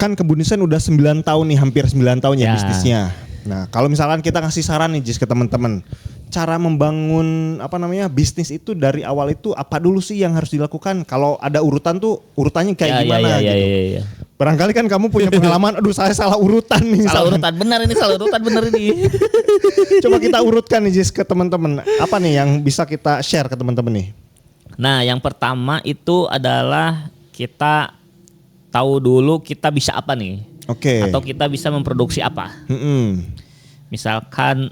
kan Kebun Desain udah 9 tahun nih, hampir 9 tahun ya Ya. bisnisnya. Nah, kalau misalkan kita ngasih saran nih Jis ke teman-teman, cara membangun bisnis itu dari awal itu apa dulu sih yang harus dilakukan? Kalau ada urutan tuh urutannya kayak gimana gitu. Ya. Barangkali kan kamu punya pengalaman, aduh saya salah urutan nih. Salah urutan benar ini. Coba kita urutkan nih Jis ke teman-teman. Apa nih yang bisa kita share ke teman-teman nih? Nah, yang pertama itu adalah kita tahu dulu kita bisa apa nih. Oke. Atau kita bisa memproduksi apa. Misalkan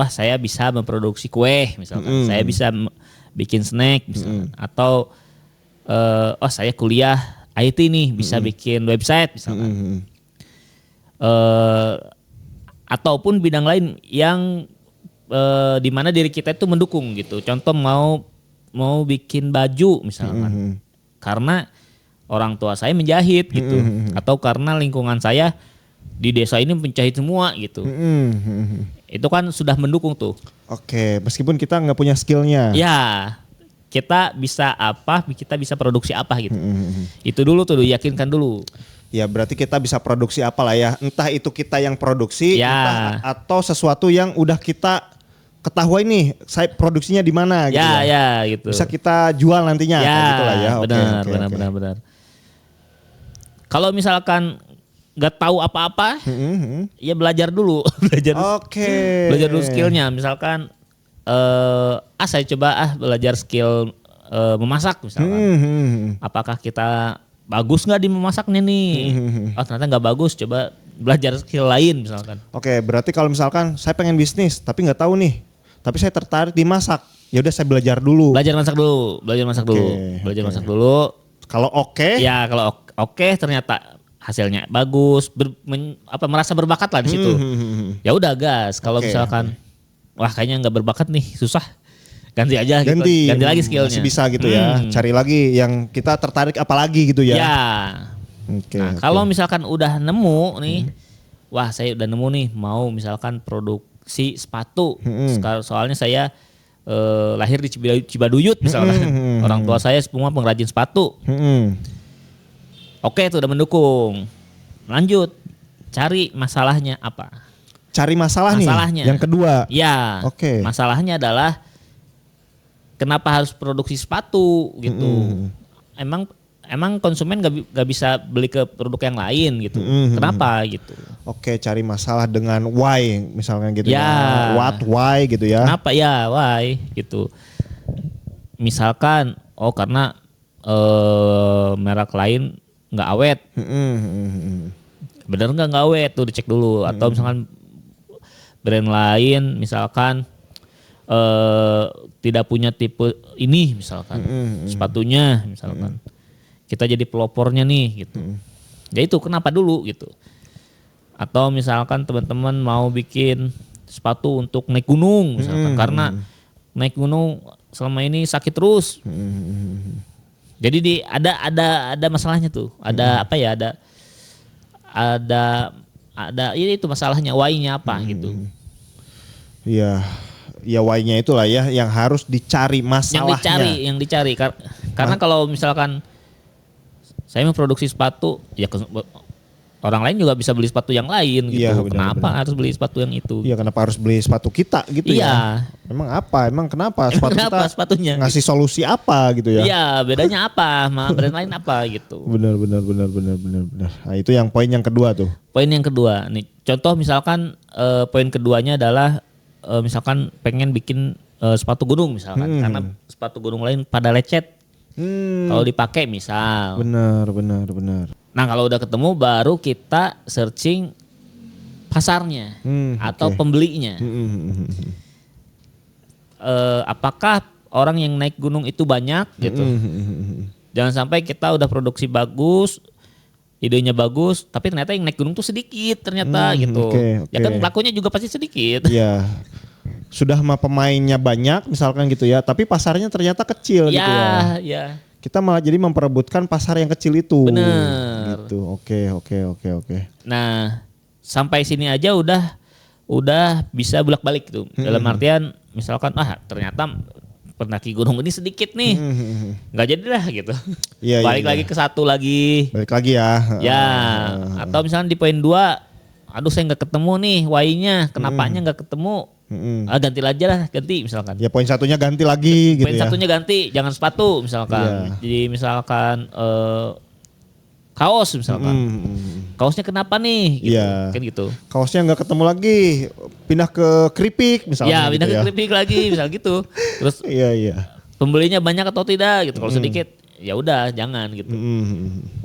saya bisa memproduksi kue misalkan. Saya bisa bikin snack misalkan. Atau saya kuliah IT nih bisa bikin website misalkan. Ataupun bidang lain yang di mana diri kita itu mendukung gitu. Contoh mau bikin baju misalkan. Karena orang tua saya menjahit gitu. Atau karena lingkungan saya di desa ini penjahit semua gitu. Itu kan sudah mendukung tuh. Oke, meskipun kita nggak punya skillnya. Ya, kita bisa apa, kita bisa produksi apa gitu. Itu dulu tuh, yakinkan dulu. Ya berarti kita bisa produksi apa lah ya. Entah itu kita yang produksi, Ya. entah atau sesuatu yang udah kita ketahui nih, saya produksinya di mana gitu. Ya gitu. Bisa kita jual nantinya ya, kayak gitu lah ya. Benar. Kalau misalkan nggak tahu apa-apa, ya belajar dulu, belajar dulu skillnya. Misalkan, saya coba belajar skill memasak misalkan. Apakah kita bagus nggak di memasaknya nih? Oh ternyata nggak bagus, coba belajar skill lain misalkan. Oke, berarti kalau misalkan saya pengen bisnis tapi nggak tahu nih, tapi saya tertarik di masak, ya udah saya belajar dulu. Belajar masak dulu. Kalau oke? Ya kalau oke ternyata hasilnya bagus, merasa berbakat lah di situ. Ya udah gas. Kalau misalkan wah kayaknya nggak berbakat nih, susah. Ganti aja gitu. Ganti lagi skillnya. Masih bisa gitu ya. Cari lagi yang kita tertarik apalagi gitu ya. Ya. Kalau misalkan udah nemu nih, wah saya udah nemu nih mau misalkan produksi sepatu. Soalnya saya lahir di Cibaduyut misalkan. Orang tua saya semua pengrajin sepatu. Oke itu udah mendukung. Lanjut, cari masalahnya apa? Cari masalahnya. Yang kedua. Ya. Oke. Masalahnya adalah kenapa harus produksi sepatu gitu? Emang konsumen gak bisa beli ke produk yang lain gitu? Kenapa gitu? Oke, cari masalah dengan why misalnya gitu ya. What, why gitu ya? Kenapa ya, why gitu? Misalkan, karena merek lain nggak awet. Bener nggak awet tuh dicek dulu. Atau misalkan brand lain misalkan tidak punya tipe ini misalkan sepatunya misalkan kita jadi pelopornya nih gitu. Ya itu kenapa dulu gitu. Atau misalkan teman-teman mau bikin sepatu untuk naik gunung misalkan karena naik gunung selama ini sakit terus. Jadi ada masalahnya tuh. Ada apa ya? Ada ini itu masalahnya, why-nya apa gitu. Iya. Ya why-nya itulah ya yang harus dicari masalahnya. Yang dicari. Karena kalau misalkan saya memproduksi sepatu, ya orang lain juga bisa beli sepatu yang lain gitu. Iya, kenapa harus beli sepatu yang itu? Iya, kenapa harus beli sepatu kita gitu ya? Emang apa? Emang kenapa sepatu kita sepatunya ngasih solusi apa gitu ya? Iya, bedanya apa sama brand lain apa gitu. Benar. Nah, itu yang poin yang kedua tuh. Poin yang kedua nih, contoh misalkan poin keduanya adalah misalkan pengen bikin sepatu gunung misalkan karena sepatu gunung lain pada lecet. Kalau dipakai misal. Benar. Nah kalau udah ketemu baru kita searching pasarnya atau pembelinya. Apakah orang yang naik gunung itu banyak gitu. Jangan sampai kita udah produksi bagus, idenya bagus, tapi ternyata yang naik gunung tuh sedikit ternyata gitu. Ya kan lakunya juga pasti sedikit. Iya. Sudah mah pemainnya banyak misalkan gitu ya, tapi pasarnya ternyata kecil gitu ya. Iya. Kita malah jadi memperebutkan pasar yang kecil itu. Bener. Gitu. Oke. Nah, sampai sini aja udah bisa bolak-balik gitu. Dalam artian misalkan ternyata pendaki gunung ini sedikit nih, nggak jadi lah gitu. Iya, Balik iya, lagi ke satu lagi. Balik lagi ya. Ya, atau misalnya di poin 2, aduh saya nggak ketemu nih Y-nya, kenapanya nggak ketemu? Ganti aja lah, ganti misalkan. Ya poin satunya ganti lagi gitu Poin ya. satunya ganti, jangan sepatu misalkan. Jadi misalkan kaos misalkan. Kaosnya kenapa nih? Gitu. Kan gitu. Kaosnya nggak ketemu lagi, pindah ke keripik misalnya. Ya, pindah ke keripik lagi, misal gitu. Terus Iya. pembelinya banyak atau tidak gitu. Kalau sedikit, ya udah jangan gitu.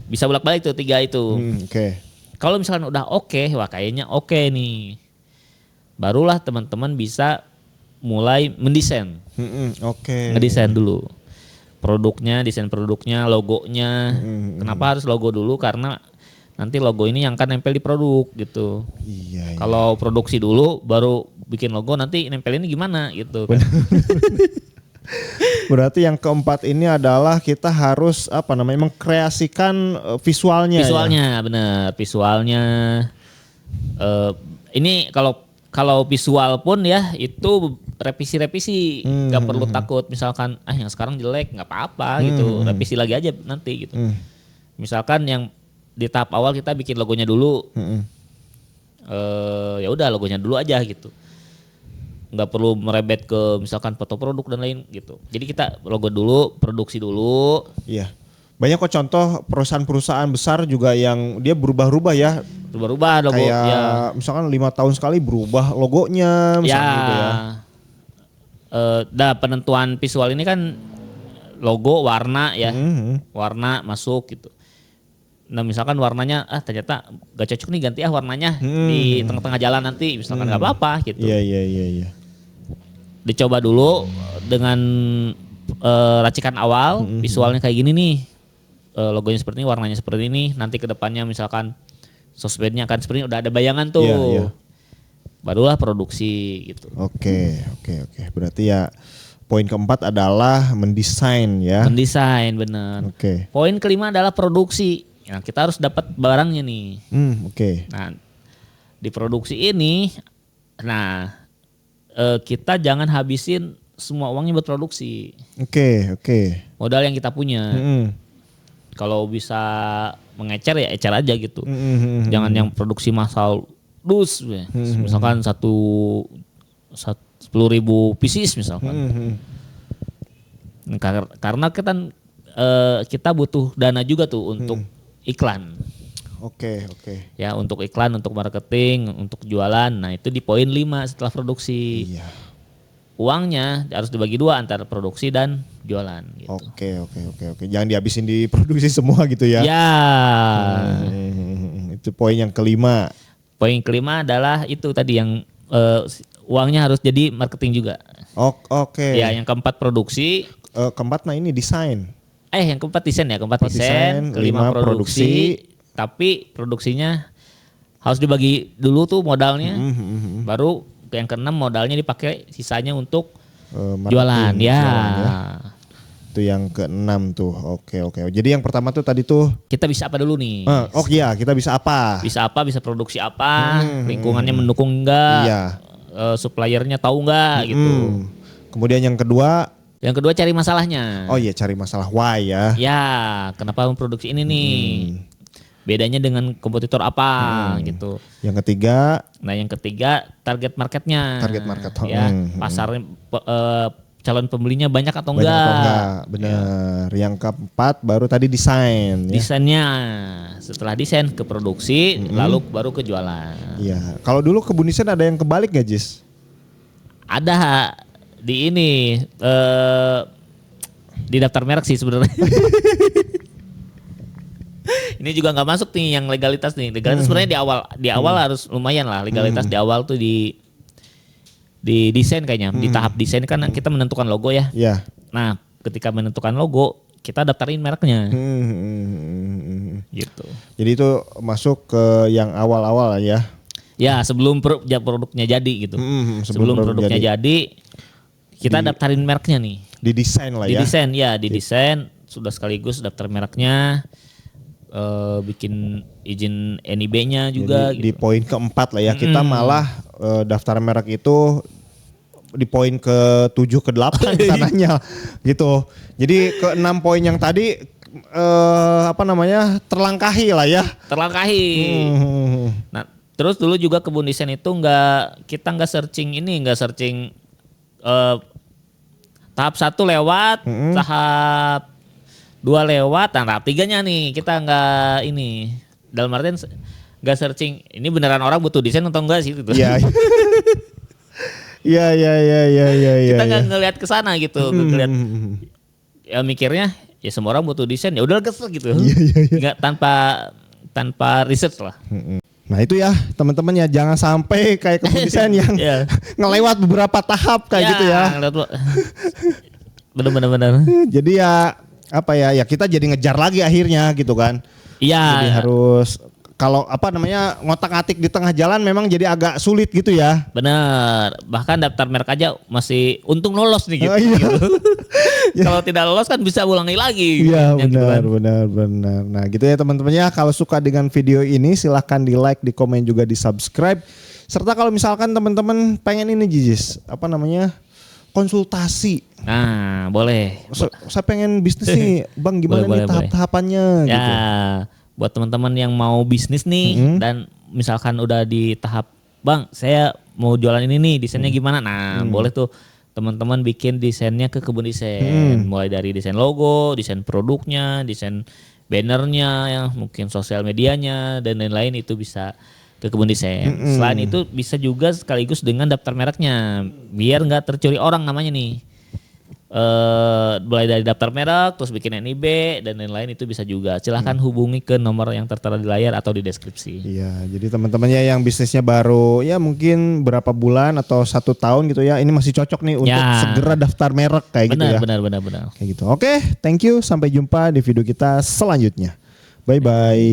Bisa bolak-balik tuh 3 itu. Oke. Kalau misalkan udah oke, wah kayaknya oke nih. Barulah teman-teman bisa mulai mendesain. Oke. Ngedesain dulu. Produknya, desain produknya, logonya. Kenapa harus logo dulu? Karena nanti logo ini yang akan nempel di produk gitu. Iya. Kalau produksi dulu baru bikin logo, nanti nempelinnya gimana gitu kan. Berarti yang keempat ini adalah kita harus mengkreasikan visualnya. Visualnya ya? Bener, visualnya. Ini kalau visual pun ya itu revisi-revisi, nggak perlu takut misalkan yang sekarang jelek nggak apa-apa gitu, revisi lagi aja nanti gitu. Misalkan yang di tahap awal kita bikin logonya dulu, ya udah logonya dulu aja gitu, nggak perlu merebet ke misalkan foto produk dan lain gitu. Jadi kita logo dulu, produksi dulu. Iya. Banyak kok contoh perusahaan-perusahaan besar juga yang dia berubah-ubah ya. Berubah logo. Kayak ya. misalkan 5 tahun sekali berubah logonya misalnya gitu ya. Penentuan visual ini kan logo, warna ya. Warna masuk gitu. Nah misalkan warnanya ternyata gak cocok nih, ganti warnanya di tengah-tengah jalan nanti misalkan gak apa-apa gitu. Iya. Dicoba dulu dengan racikan awal, visualnya kayak gini nih. Logonya seperti ini, warnanya seperti ini. Nanti ke depannya misalkan sosmednya akan seperti ini, udah ada bayangan tuh. Iya. Barulah produksi gitu. Oke. Berarti ya poin keempat adalah mendesain ya. Mendesain bener. Oke. Poin kelima adalah produksi. Nah, kita harus dapat barangnya nih. Oke. Nah, di produksi ini, kita jangan habisin semua uangnya buat produksi. Oke. Modal yang kita punya. Kalau bisa mengecer ya ecer aja gitu. Jangan yang produksi massal dus, misalkan 10.000 pieces misalkan. Karena kita butuh dana juga tuh untuk iklan. Oke. Ya untuk iklan, untuk marketing, untuk jualan. Nah itu di poin 5 setelah produksi. Iya. Uangnya harus dibagi 2 antara produksi dan jualan gitu. Oke. Jangan dihabisin di produksi semua gitu ya. Ya. Itu poin yang kelima. Poin kelima adalah itu tadi yang uangnya harus jadi marketing juga. Oke. Ya yang keempat produksi. Keempat ini desain. Yang keempat desain ya. Keempat desain, kelima produksi. Tapi produksinya harus dibagi dulu tuh modalnya. Baru yang keenam modalnya dipakai sisanya untuk jualan ya. Itu yang keenam tuh. Oke. Jadi yang pertama tuh tadi tuh kita bisa apa dulu nih? Kita bisa apa? Bisa produksi apa? Lingkungannya mendukung enggak? Iya. Suppliernya tahu enggak gitu. Kemudian yang kedua cari masalahnya. Cari masalah why ya. Ya, kenapa memproduksi ini nih? Bedanya dengan kompetitor apa gitu. Yang ketiga target marketnya. Target market. Ya, pasarnya calon pembelinya banyak atau enggak. Bener. Ya. Yang keempat baru tadi desain. Desainnya. Setelah desain ke produksi, lalu baru ke jualan. Iya. Kalau dulu kebun desain ada yang kebalik gak Jis? Ada di ini di daftar merek sih sebenarnya. Ini juga nggak masuk nih yang legalitas nih. Legalitas sebenarnya di awal harus lumayan lah. Legalitas di awal tuh di desain kayaknya. Di tahap desain kan kita menentukan logo ya. Iya. Nah, ketika menentukan logo, kita daftarin mereknya. Gitu. Jadi itu masuk ke yang awal-awal ya. Ya, sebelum produknya jadi gitu. Sebelum produknya jadi, kita daftarin mereknya nih. Didesain lah ya. Didesain sudah sekaligus daftar mereknya. Bikin izin NIB-nya juga. Jadi, gitu. Di poin keempat lah ya kita malah daftar merek itu di poin ke-7 ke-8 sananya gitu. Jadi ke-6 poin yang tadi terlangkahi lah ya. Terlangkahi. Nah, terus dulu juga kebun desain itu kita nggak searching tahap 1 lewat, tahap 2 lewat, tahap 3-nya nih kita nggak ini. Dalam artian nggak searching ini beneran orang butuh desain atau enggak sih gitu. Iya. Iya. Kita nggak ngelihat ke sana gitu, ngelihat ya mikirnya ya semua orang butuh desain ya udah kesel gitu. Nggak tanpa research lah. Nah itu ya teman-teman ya, jangan sampai kayak kebun desain yang ngelewat beberapa tahap kayak gitu ya. Bener. Jadi ya ya kita jadi ngejar lagi akhirnya gitu kan. Iya. Jadi harus kalau ngotak-atik di tengah jalan memang jadi agak sulit gitu ya. Benar. Bahkan daftar merek aja masih untung lolos nih gitu. Iya. Kalau tidak lolos kan bisa ulangi lagi. Iya benar. Nah gitu ya teman-teman ya, kalau suka dengan video ini silahkan di like, di komen juga di subscribe. Serta kalau misalkan teman-teman pengen ini Jijis, konsultasi. Nah boleh. Saya pengen bisnis nih Bang, gimana nih tahap-tahapannya ya, gitu. Buat teman-teman yang mau bisnis nih dan misalkan udah di tahap Bang saya mau jualan ini nih desainnya gimana. Nah boleh tuh teman-teman bikin desainnya ke kebun desain. Mulai dari desain logo, desain produknya, desain bannernya, ya, mungkin sosial medianya dan lain-lain itu bisa ke kebun desain. Selain itu bisa juga sekaligus dengan daftar mereknya biar nggak tercuri orang namanya nih. Mulai dari daftar merek, terus bikin NIB dan lain-lain itu bisa juga. Silahkan hubungi ke nomor yang tertera di layar atau di deskripsi. Iya, jadi teman-temannya yang bisnisnya baru ya mungkin berapa bulan atau 1 tahun gitu ya, ini masih cocok nih untuk segera daftar merek kayak gitu ya. Benar. Kayak gitu. Oke, thank you. Sampai jumpa di video kita selanjutnya. Bye-bye.